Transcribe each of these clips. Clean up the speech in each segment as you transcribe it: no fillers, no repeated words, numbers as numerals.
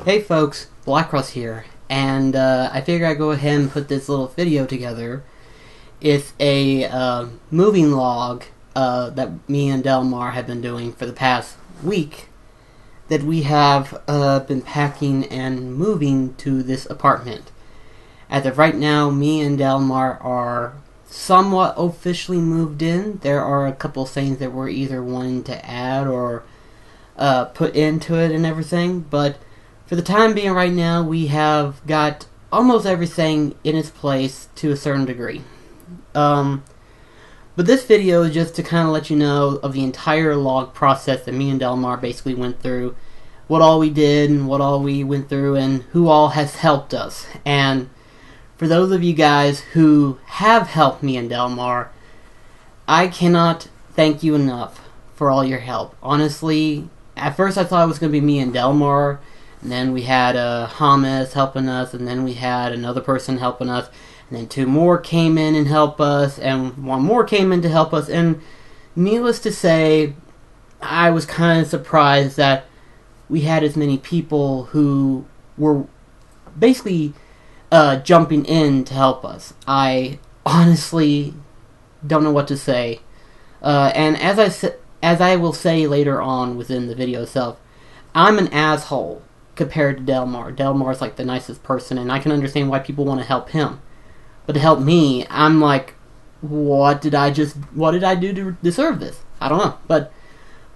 Hey folks, BlackCross here, and I figured I'd go ahead and put this little video together. It's a moving log that me and Delmar have been doing for the past week that we have been packing and moving to this apartment. As of right now, me and Delmar are somewhat officially moved in. There are a couple things that we're either wanting to add or put into it and everything, but for the time being right now, we have got almost everything in its place to a certain degree. But this video is just to kind of let you know of the entire log process that me and Delmar basically went through, what all we did and what all we went through and who all has helped us. And for those of you guys who have helped me and Delmar, I cannot thank you enough for all your help. Honestly, at first I thought it was going to be me and Delmar, and then we had Hamas helping us, and then we had another person helping us, and then two more came in and helped us, and one more came in to help us, and needless to say, I was kind of surprised that we had as many people who were basically jumping in to help us. I honestly don't know what to say, and as I will say later on within the video itself, I'm an asshole compared to Delmar. Delmar's like the nicest person, and I can understand why people want to help him. But to help me, I'm like, what did I do to deserve this? I don't know. But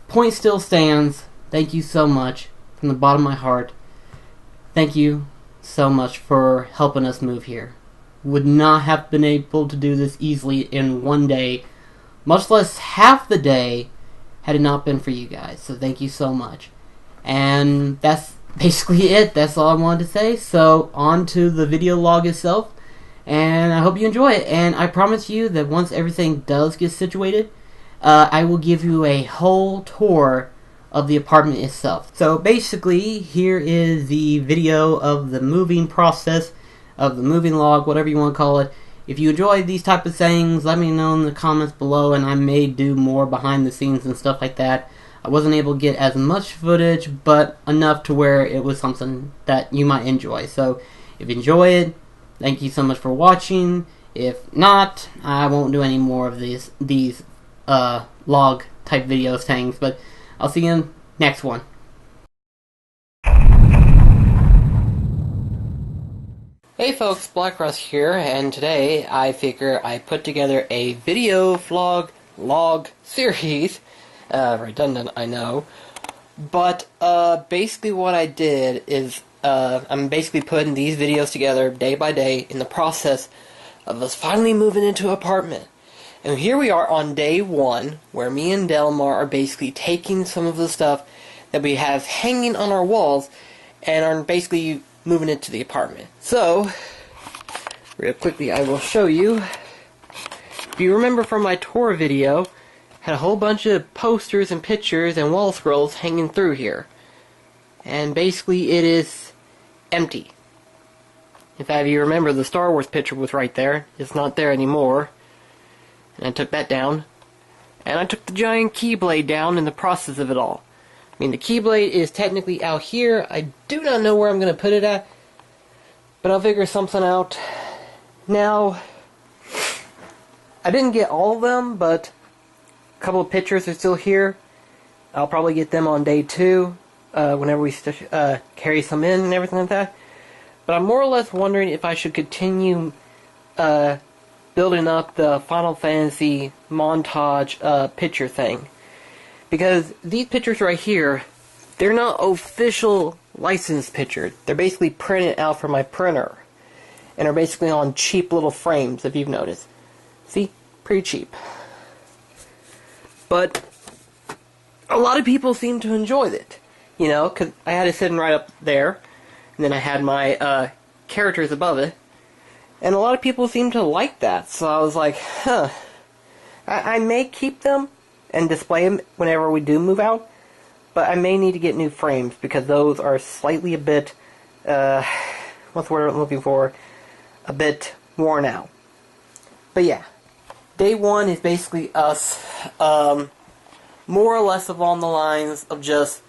point still stands. Thank you so much from the bottom of my heart. Thank you so much for helping us move here. Would not have been able to do this easily in one day, much less half the day, had it not been for you guys. So thank you so much. And that's basically it. That's all I wanted to say. So on to the video log itself, and I hope you enjoy it. And I promise you that once everything does get situated, I will give you a whole tour of the apartment itself. So basically, here is the video of the moving process, of the moving log, whatever you want to call it. If you enjoy these type of things, let me know in the comments below, and I may do more behind the scenes and stuff like that. I wasn't able to get as much footage, but enough to where it was something that you might enjoy. So if you enjoy it, thank you so much for watching. If not, I won't do any more of these log type videos things, but I'll see you in the next one. Hey folks, BlackCross here, and today I figure I put together a video log series. Redundant, I know. But basically what I did is I'm basically putting these videos together day by day in the process of us finally moving into an apartment. And here we are on day one, where me and Delmar are basically taking some of the stuff that we have hanging on our walls and are basically moving it to the apartment. So, real quickly I will show you. If you remember from my tour video, had a whole bunch of posters and pictures and wall scrolls hanging through here. And basically it is empty. In fact, if you remember, the Star Wars picture was right there. It's not there anymore. And I took that down. And I took the giant keyblade down in the process of it all. I mean, the keyblade is technically out here. I do not know where I'm going to put it at, but I'll figure something out. Now, I didn't get all of them, but a couple of pictures are still here. I'll probably get them on day 2, whenever we carry some in and everything like that. But I'm more or less wondering if I should continue building up the Final Fantasy montage picture thing. Because these pictures right here, they're not official licensed pictures. They're basically printed out from my printer. And are basically on cheap little frames, if you've noticed. See? Pretty cheap. But a lot of people seem to enjoy it. You know, because I had it sitting right up there. And then I had my characters above it. And a lot of people seem to like that. So I was like, huh. I may keep them and display them whenever we do move out, but I may need to get new frames because those are slightly a bit, what's the word I'm looking for, a bit worn out. But yeah, day one is basically more or less along the lines of just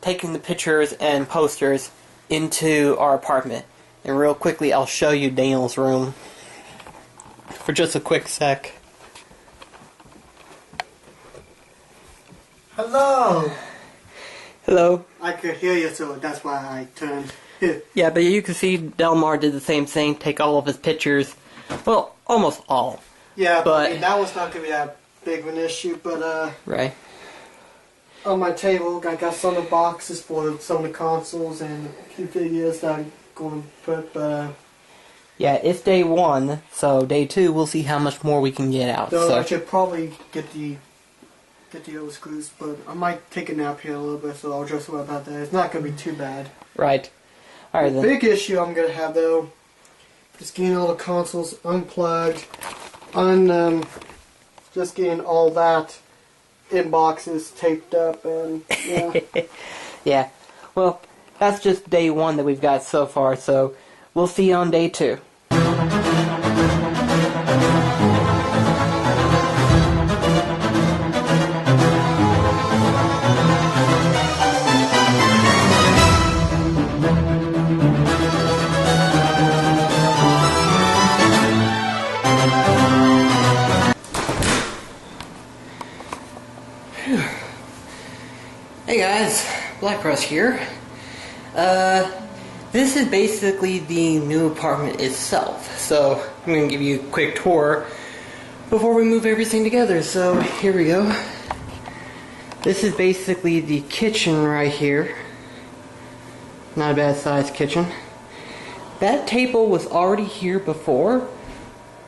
taking the pictures and posters into our apartment. And real quickly, I'll show you Daniel's room for just a quick sec. Hello! Hello. I could hear you, so that's why I turned. Yeah, but you can see Delmar did the same thing, take all of his pictures. Well, almost all. Yeah, but I mean, that was not going to be that big of an issue, but right. On my table, I got some of the boxes for some of the consoles and a few figures that I'm going to put, but yeah, it's day 1, so day 2 we'll see how much more we can get out. though So I should probably get the other screws, but I might take a nap here a little bit, so I'll just worry about that. It's not going to be too bad. right. Alright The then. big issue I'm going to have, though, is getting all the consoles unplugged, just getting all that in boxes taped up, and yeah. Yeah. Well, that's just day 1 that we've got so far, so we'll see you on day 2. Hey guys, BlackCross here. This is basically the new apartment itself, so I'm going to give you a quick tour before we move everything together. So here we go. This is basically the kitchen right here. Not a bad sized kitchen. That table was already here before,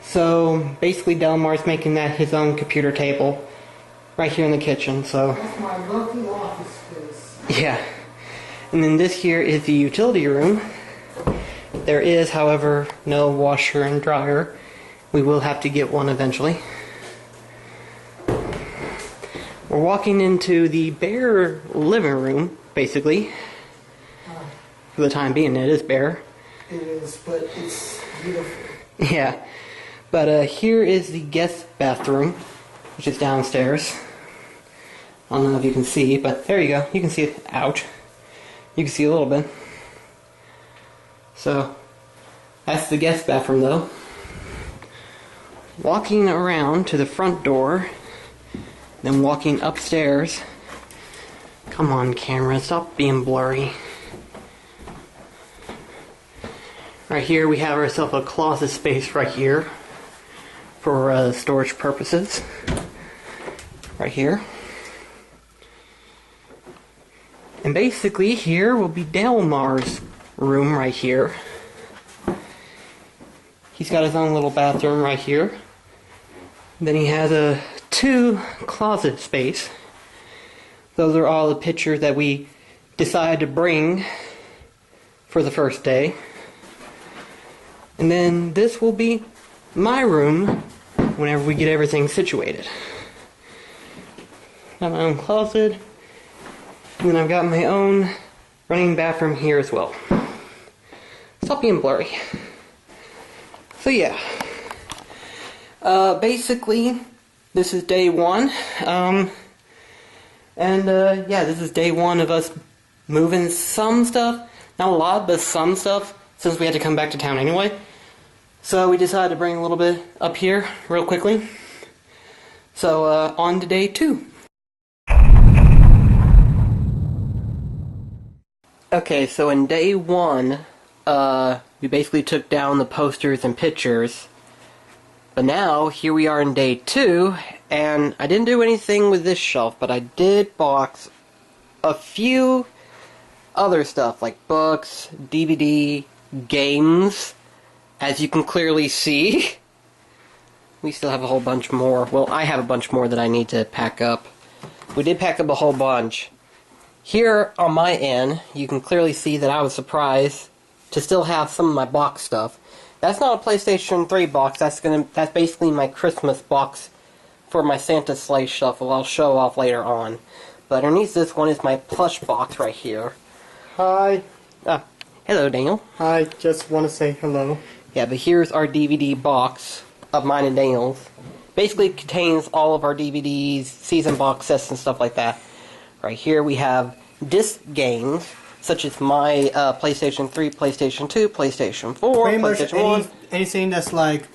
so basically Delmar's making that his own computer table right here in the kitchen. So That's my lovely office space. yeah. And then this here is the utility room. There is, however, no washer and dryer. We will have to get one eventually. We're walking into the bare living room, basically. For the time being, it is bare. It is, but it's beautiful. Yeah. But here is the guest bathroom, which is downstairs. I don't know if you can see, but there you go. You can see it out. You can see a little bit. So, that's the guest bathroom though. Walking around to the front door, then walking upstairs. Come on, camera, stop being blurry. Right here we have ourselves a closet space right here for storage purposes. Right here. And basically here will be Delmar's room right here. He's got his own little bathroom right here. Then he has a 2 closet space. Those are all the pictures that we decided to bring for the first day. And then this will be my room whenever we get everything situated. Got my own closet. And then I've got my own running bathroom here as well. Stop being blurry. So yeah. Basically, this is day 1. Yeah, this is day 1 of us moving some stuff. Not a lot, but some stuff, since we had to come back to town anyway. So we decided to bring a little bit up here real quickly. So on to day 2. Okay, so in day 1, we basically took down the posters and pictures. But now, here we are in day 2, and I didn't do anything with this shelf, but I did box a few other stuff, like books, DVD, games. As you can clearly see, we still have a whole bunch more. Well, I have a bunch more that I need to pack up. We did pack up a whole bunch. Here on my end, you can clearly see that I was surprised to still have some of my box stuff. That's not a PlayStation 3 box. That's basically my Christmas box for my Santa sleigh shuffle. I'll show off later on. But underneath this one is my plush box right here. Hi. Hello, Daniel. I just want to say hello. Yeah, but here's our DVD box of mine and Daniel's. Basically contains all of our DVDs, season box sets, and stuff like that. Right here we have disc games, such as my PlayStation 3, PlayStation 2, PlayStation 4, Pretty much PlayStation 1. anything that's like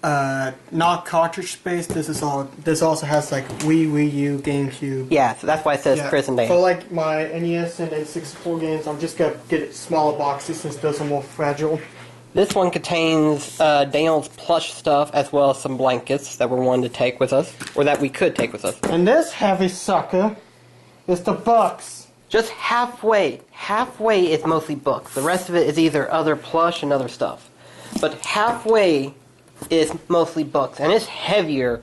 not cartridge space. This also has like Wii U, GameCube. Yeah, so that's why it says Chris and Dane. For like my NES and N64 games, I'm just gonna get smaller boxes since those are more fragile. This one contains Daniel's plush stuff as well as some blankets that we're wanting to take with us, or that we could take with us. And this heavy sucker is the books. Just halfway. Halfway is mostly books. The rest of it is either other plush and other stuff. But halfway is mostly books, and it's heavier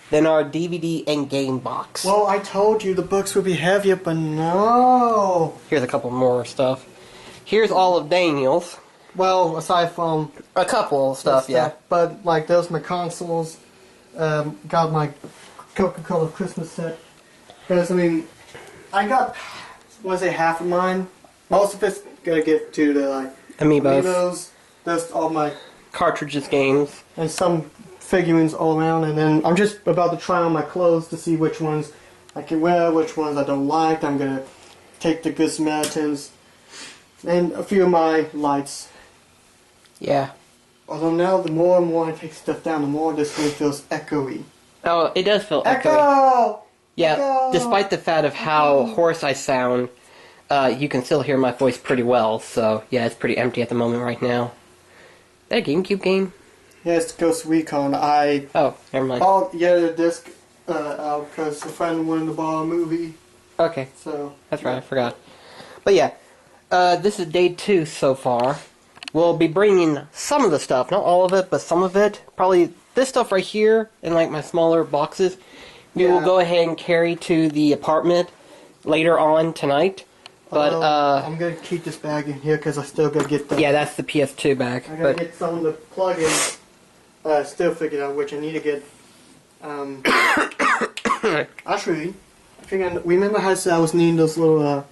than our DVD and game box. Well, I told you the books would be heavier, but no. Here's a couple more stuff. Here's all of Daniel's. Well, aside from a couple of stuff, yeah. But like those, my consoles, got my Coca-Cola Christmas set. Because I mean, I got, half of mine. Most of it's gonna get to the like Amiibos. That's all my cartridges, games, and some figurines all around. And then I'm just about to try on my clothes to see which ones I can wear, which ones I don't like. I'm gonna take the Good Samaritans and a few of my lights. Yeah. Although now, the more and more I take stuff down, the more this thing feels echoey. Oh, it does feel echoey. Echo! Yeah, Echo! despite the fact of how hoarse I sound, you can still hear my voice pretty well, so yeah, it's pretty empty at the moment right now. Is that a GameCube game? Yeah, it's Ghost Recon. Oh, never mind. Oh, yeah, the disc out because a friend wanted to borrow a movie. Okay. So. That's right, I forgot. But yeah, this is day 2 so far. We'll be bringing some of the stuff, not all of it, but some of it. Probably this stuff right here in like my smaller boxes. We will go ahead and carry to the apartment later on tonight. But I'm gonna keep this bag in here because I still gotta get the. Yeah, that's the PS2 bag. I gotta get some of the plugins. Still figured out which I need to get. Actually, I think remember how I was needing those little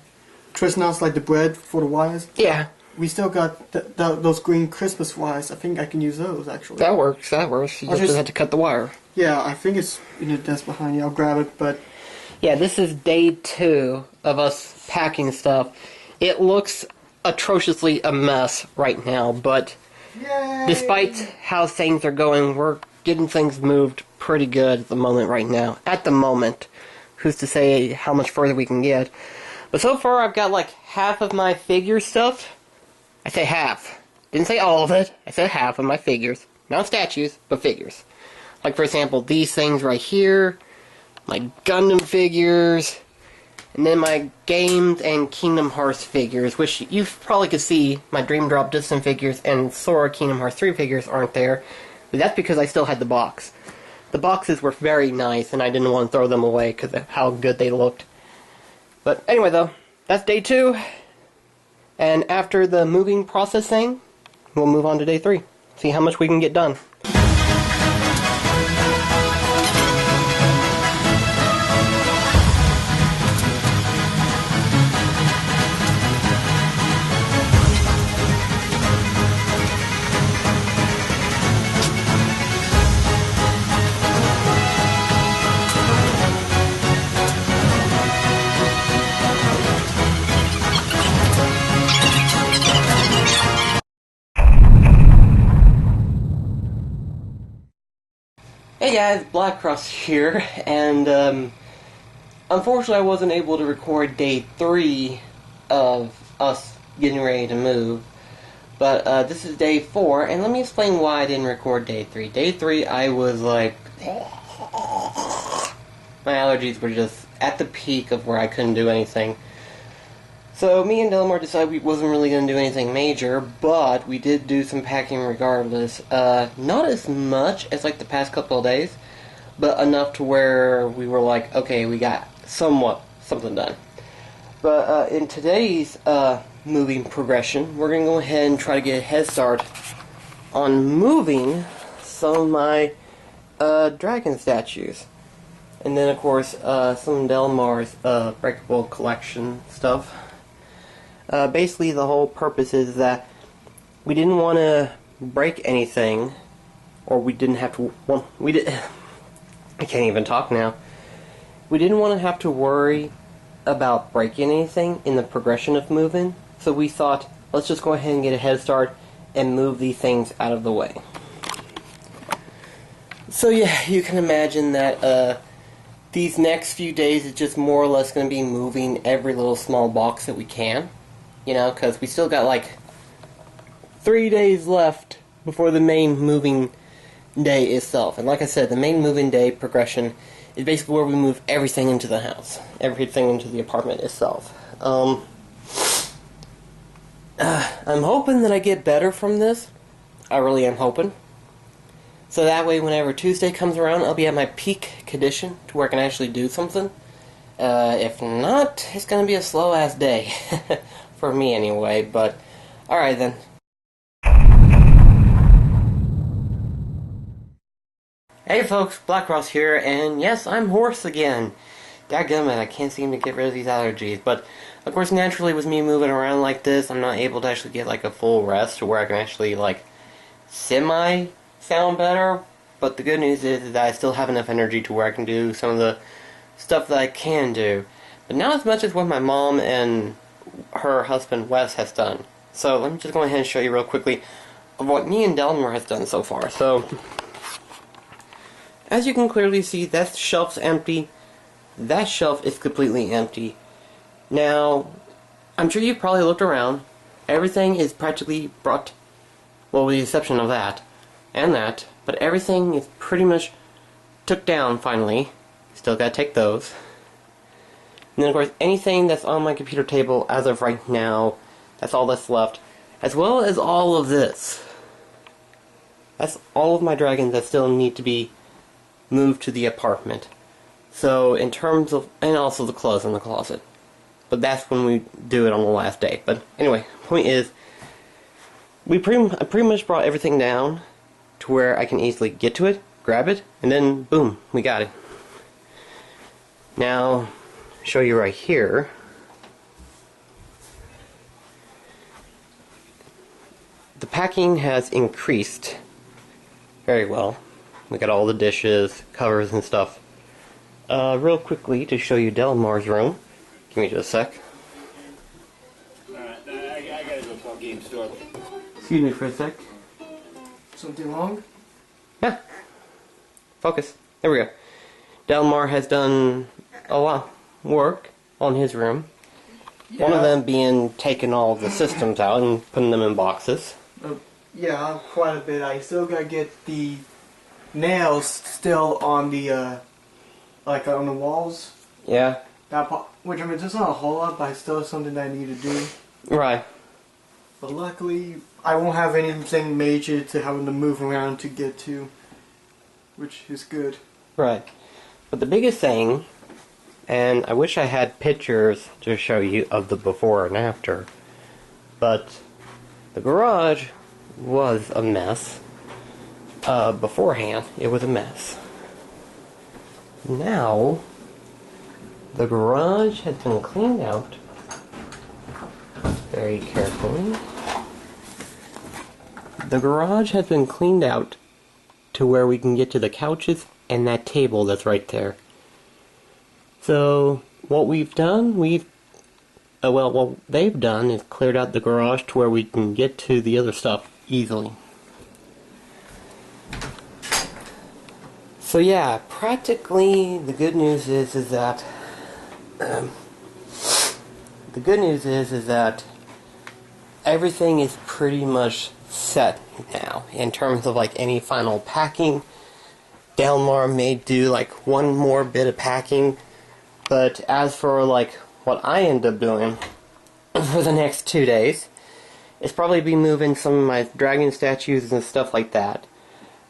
twist knots like the bread for the wires. Yeah. We still got those green Christmas wires. I think I can use those, actually. That works, that works. You just have to cut the wire. Yeah, I think it's in the desk behind you. I'll grab it, but... Yeah, this is day 2 of us packing stuff. It looks atrociously a mess right now, but... Yay! Despite how things are going, we're getting things moved pretty good at the moment right now. At the moment. Who's to say how much further we can get. But so far, I've got like half of my figure stuff. I say half. Didn't say all of it. I said half of my figures. Not statues, but figures. Like, for example, these things right here. My Gundam figures. And then my games and Kingdom Hearts figures, which you probably could see my Dream Drop Distant figures and Sora Kingdom Hearts 3 figures aren't there. But that's because I still had the box. The boxes were very nice, and I didn't want to throw them away because of how good they looked. But anyway, though, that's day 2. And after the moving process thing, we'll move on to day 3. See how much we can get done. Hey guys, BlackCross here, and unfortunately I wasn't able to record day 3 of us getting ready to move, but this is day 4, and let me explain why I didn't record day 3. Day 3 I was like, my allergies were just at the peak of where I couldn't do anything. So me and Delmar decided we wasn't really going to do anything major, but we did do some packing regardless. Not as much as like the past couple of days, but enough to where we were like, okay, we got something done. But in today's moving progression, we're going to go ahead and try to get a head start on moving some of my dragon statues. And then of course some of Delmar's breakable collection stuff. Basically, the whole purpose is that we didn't want to break anything, or we didn't have to. I can't even talk now. We didn't want to have to worry about breaking anything in the progression of moving, so we thought, let's just go ahead and get a head start and move these things out of the way. So yeah, you can imagine that these next few days is just more or less going to be moving every little small box that we can. You know, because we still got like 3 days left before the main moving day itself. And like I said, the main moving day progression is basically where we move everything into the house. Everything into the apartment itself. I'm hoping that I get better from this. I really am hoping. So that way, whenever Tuesday comes around, I'll be at my peak condition to where I can actually do something. If not, it's going to be a slow-ass day. For me, anyway. But, alright then. Hey folks, BlackCross here, and yes, I'm hoarse again. Dadgummit, I can't seem to get rid of these allergies. But, of course, naturally, with me moving around like this, I'm not able to actually get, like, a full rest to where I can actually, like, sound better, but the good news is that I still have enough energy to where I can do some of the stuff that I can do. But not as much as what my mom and her husband Wes has done. So let me just go ahead and show you real quickly of what me and Delmar has done so far. So, as you can clearly see, that shelf's empty. That shelf is completely empty. Now, I'm sure you've probably looked around. Everything is practically brought, well, with the exception of that. And that, but everything is pretty much took down finally. Still gotta take those. And then of course anything that's on my computer table as of right now, that's all that's left. As well as all of this. That's all of my dragons that still need to be moved to the apartment. So in terms of, and also the clothes in the closet. But that's when we do it on the last day. But anyway, point is, I pretty much brought everything down to where I can easily get to it, grab it, and then boom, we got it. Now, show you right here. The packing has increased very well. We got all the dishes, covers, and stuff. Real quickly to show you Delmar's room. Give me just a sec. Alright, I gotta go call Game Store. Excuse me for a sec. Something wrong? Yeah. Focus. There we go. Delmar has done a lot of work on his room. Yeah. One of them being taking all the systems out and putting them in boxes. Yeah, quite a bit. I still gotta get the nails still on the, like on the walls. Yeah. Which, I mean, there's not a whole lot, but it's still something that I need to do. Right. But luckily, I won't have anything major to having to move around to get to, which is good. Right. But the biggest thing, and I wish I had pictures to show you of the before and after, but the garage was a mess. Beforehand, it was a mess. Now, the garage has been cleaned out very carefully. The garage has been cleaned out to where we can get to the couches and that table that's right there. So, what we've done, what they've done is cleared out the garage to where we can get to the other stuff easily. So yeah, practically the good news is that everything is pretty much set now in terms of like any final packing. Delmar may do like one more bit of packing, but as for like what I end up doing for the next 2 days, it's probably be moving some of my dragon statues and stuff like that.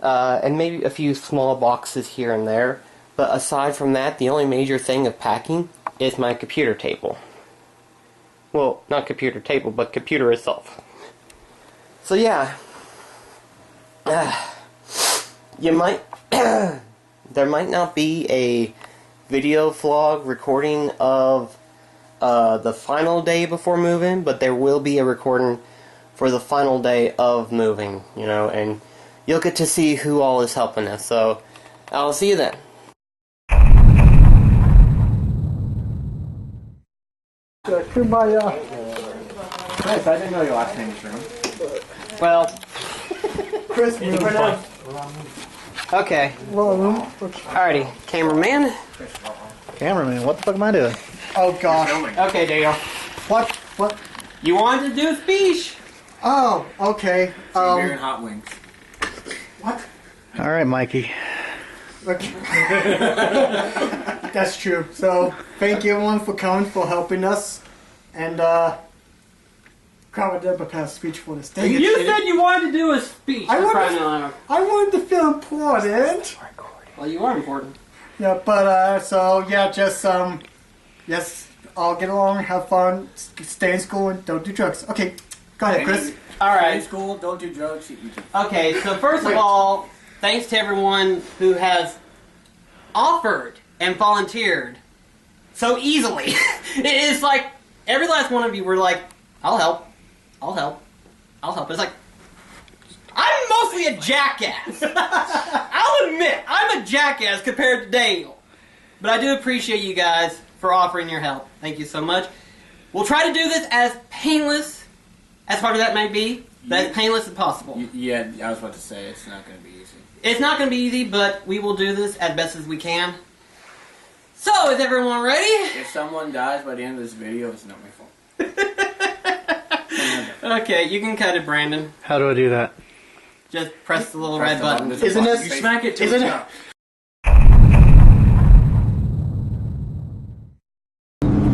And maybe a few small boxes here and there. But aside from that, the only major thing of packing is my computer table. Well, not computer table, but computer itself. So yeah. You might... there might not be a video vlog recording of the final day before moving, but there will be a recording for the final day of moving, you know, and you'll get to see who all is helping us. So, I'll see you then. through my, Chris, I didn't know your last name was Room. Well, Chris room. okay. Room. Alrighty, cameraman. Cameraman, what the fuck am I doing? Oh gosh. Okay, Dale. What? What? You wanted to do a speech. Oh, okay. Beer and hot wings. What? All right, Mikey. Okay. That's true. So, thank you everyone for coming, for helping us. And, God, I did prepare a speech for this. Dang it. You said you wanted to do a speech. I for wanted- crying out loud. I wanted to feel important. Well, you are important. Yeah, but, so, yeah, just, yes, all get along, have fun, stay in school, and don't do drugs. Okay, go ahead, Chris. All Stay in right. school, don't do drugs, eat YouTube. Okay, so first of all, thanks to everyone who has offered and volunteered so easily. It is like every last one of you were like, "I'll help, I'll help, I'll help." It's like I'm mostly a jackass. I'll admit I'm a jackass compared to Daniel, but I do appreciate you guys for offering your help. Thank you so much. We'll try to do this as painless as hard as that may be, but as painless as possible. Yeah, I was about to say, it's not going to be easy. It's not going to be easy, but we will do this as best as we can. So, is everyone ready? If someone dies by the end of this video, it's not my fault. Okay, you can cut it, Brandon. How do I do that? Just press the little Press red the button. There's a Isn't button. it- You smack it till isn't it's it- up.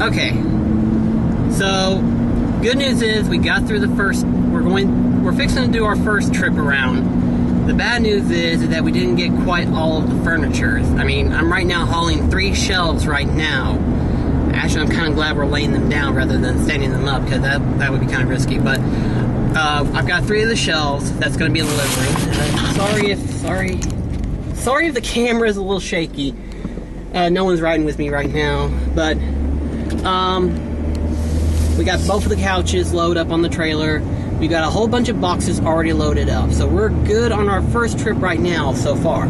Okay. So, good news is we got through the first. We're fixing to do our first trip around. The bad news is that we didn't get quite all of the furniture. I mean, I'm right now hauling 3 shelves right now. Actually, I'm kind of glad we're laying them down rather than standing them up, because that would be kind of risky. But I've got 3 of the shelves. That's going to be in the living room. Sorry if the camera is a little shaky. No one's riding with me right now, but we got both of the couches loaded up on the trailer. We got a whole bunch of boxes already loaded up, so we're good on our first trip right now so far.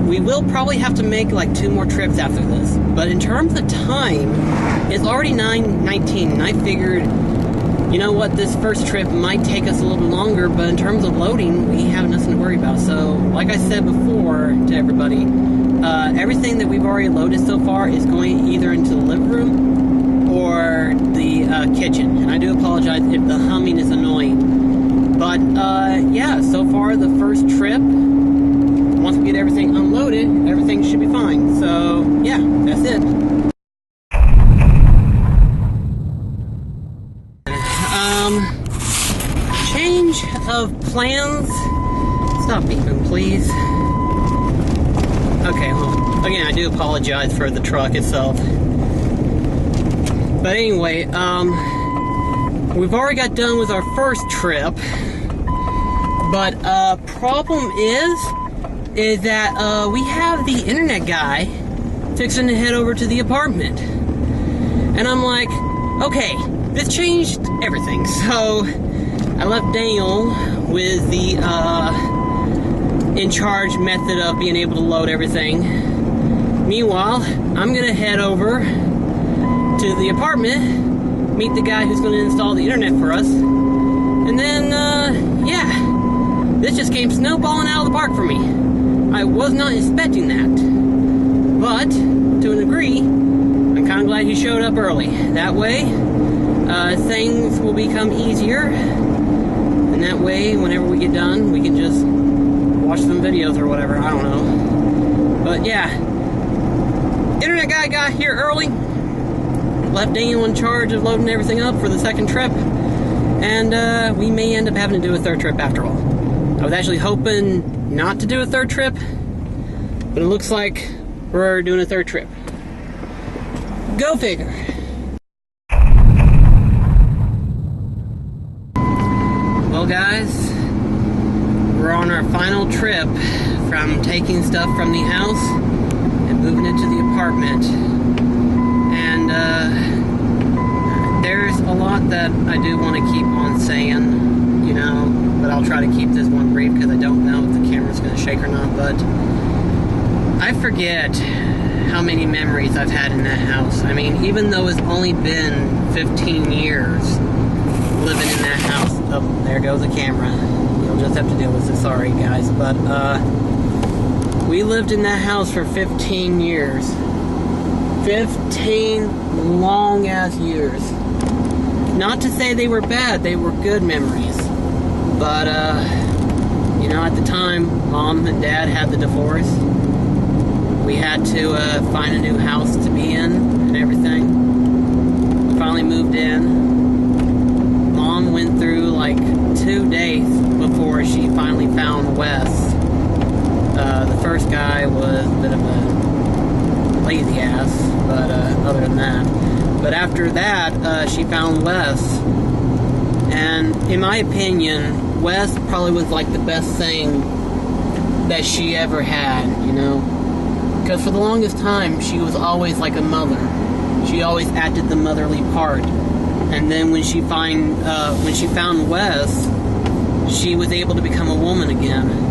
We will probably have to make like 2 more trips after this, but in terms of time, it's already 9:19, and I figured, you know what, this first trip might take us a little bit longer, but in terms of loading, we have nothing to worry about. So, like I said before to everybody, everything that we've already loaded so far is going either into the living room or the kitchen. And I do apologize if the humming is annoying. But, yeah, so far the first trip, once we get everything unloaded, everything should be fine. So, yeah, that's it. Change of plans. Stop beeping, please. Okay, well, again, I do apologize for the truck itself. But anyway, we've already got done with our first trip. But, problem is that, we have the internet guy fixing to head over to the apartment. And I'm like, okay, this changed everything. So, I left Daniel with the, in-charge method of being able to load everything. Meanwhile, I'm gonna head over to the apartment, meet the guy who's gonna install the internet for us, and then, yeah, this just came snowballing out of the park for me. I was not expecting that, but to a degree, I'm kind of glad he showed up early. That way, things will become easier, and that way, whenever we get done, we can just watch some videos or whatever, I don't know. But yeah, internet guy got here early, left Daniel in charge of loading everything up for the second trip, and we may end up having to do a third trip after all. I was actually hoping not to do a third trip, but it looks like we're doing a third trip. Go figure. Well guys, we're on our final trip from taking stuff from the house and moving it to the apartment. And there's a lot that I do want to keep on saying, you know, but I'll try to keep this one brief because I don't know if the camera's going to shake or not. But I forget how many memories I've had in that house. I mean, even though it's only been 15 years living in that house. Oh, there goes the camera. You'll just have to deal with it. Sorry, guys. But, we lived in that house for 15 years. 15 long-ass years. Not to say they were bad, they were good memories. But, you know, at the time, Mom and Dad had the divorce. We had to find a new house to be in and everything. We finally moved in. Mom went through like 2 days before she finally found Wes. The first guy was a bit of a lazy ass, but other than that. But after that, she found Wes. And in my opinion, Wes probably was like the best thing that she ever had, you know? Because for the longest time, she was always like a mother. She always acted the motherly part. And then when she found Wes, she was able to become a woman again.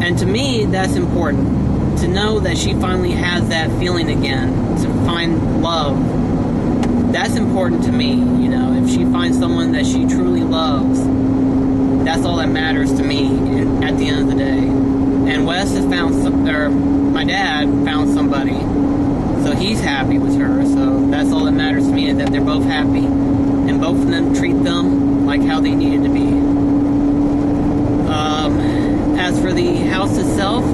And to me, that's important. To know that she finally has that feeling again, to find love. That's important to me, you know. If she finds someone that she truly loves, that's all that matters to me at the end of the day. And Wes has my dad found somebody, so he's happy with her. So that's all that matters to me, is that they're both happy, and both of them treat them like how they needed to be. As for the house itself,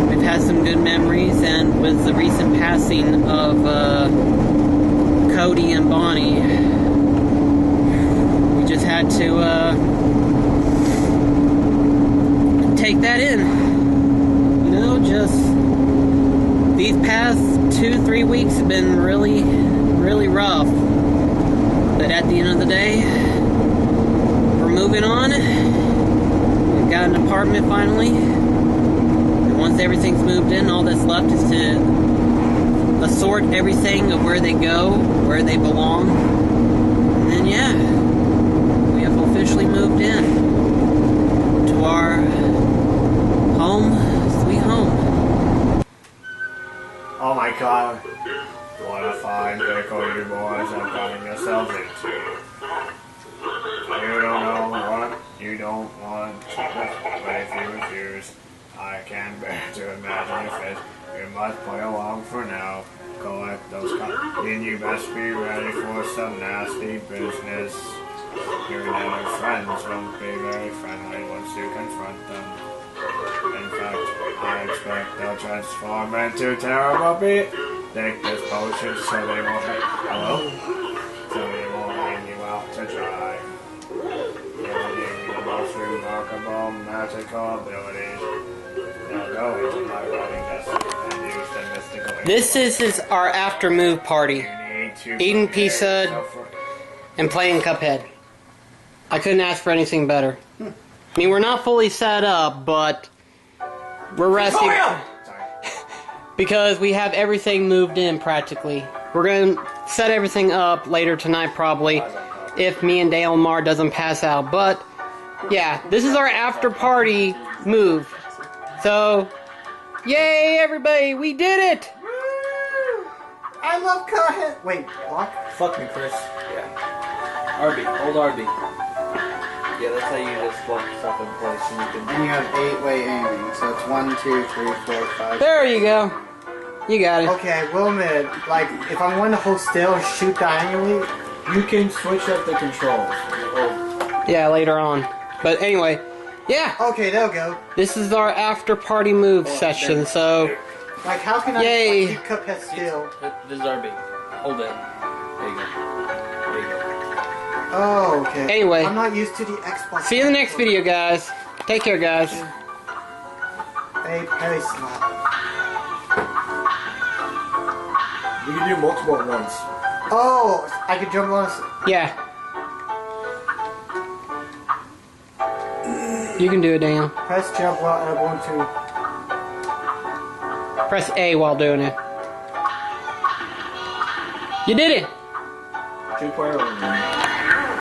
we've had some good memories, and with the recent passing of Cody and Bonnie, we just had to take that in. You know, just these past 2-3 weeks have been really, really rough. But at the end of the day, we're moving on. We've got an apartment finally. And once everything's moved in, all that's left is to assort everything of where they go, where they belong. And then, yeah, we have officially moved in to our home, sweet home. Oh my god. What a fine pickle you boys have gotten yourselves into. You don't know what you don't want, but if you refuse, I can't bear to imagine your fate. You must play along for now. Collect those then you best be ready for some nasty business. Your nether friends won't be very friendly once you confront them. In fact, I expect they'll transform into terrible beasts. Take this potion so they won't hang you out to dry. You'll need the most remarkable magical abilities. Now go into my writing desk and use the mystical. This is our after move party. Eating pizza and playing Cuphead. I couldn't ask for anything better. I mean, we're not fully set up, but we're resting. Because we have everything moved in practically. We're going to set everything up later tonight probably, if me and Dale Mar doesn't pass out. But, yeah, this is our after party move. So, yay everybody, we did it! I love Cuphead. Wait, block? Fuck me, Chris. Yeah. RB. Hold RB. Yeah, that's how you just lock stuff in place and you can... And you have 8-way aiming, so it's 1, 2, 3, 4, 5. There you go. You got it. Okay, Wilmid, like, if I want to hold still and shoot diagonally, You can switch up the controls. Yeah, later on. But anyway, yeah. okay, there we go. This is our after party move session, so... Like, how can Yay. I keep Cuphead still? This is RB. Hold it. There you go. There you go. Oh, okay. Anyway. I'm not used to the Xbox. See you in the next video, guys. Take care, guys. Hey, Perry Slap. You can do multiple at once. Oh, I can jump on. Yeah. You can do it, Daniel. Press jump while I want to. Press A while doing it. You did it! 2-player only.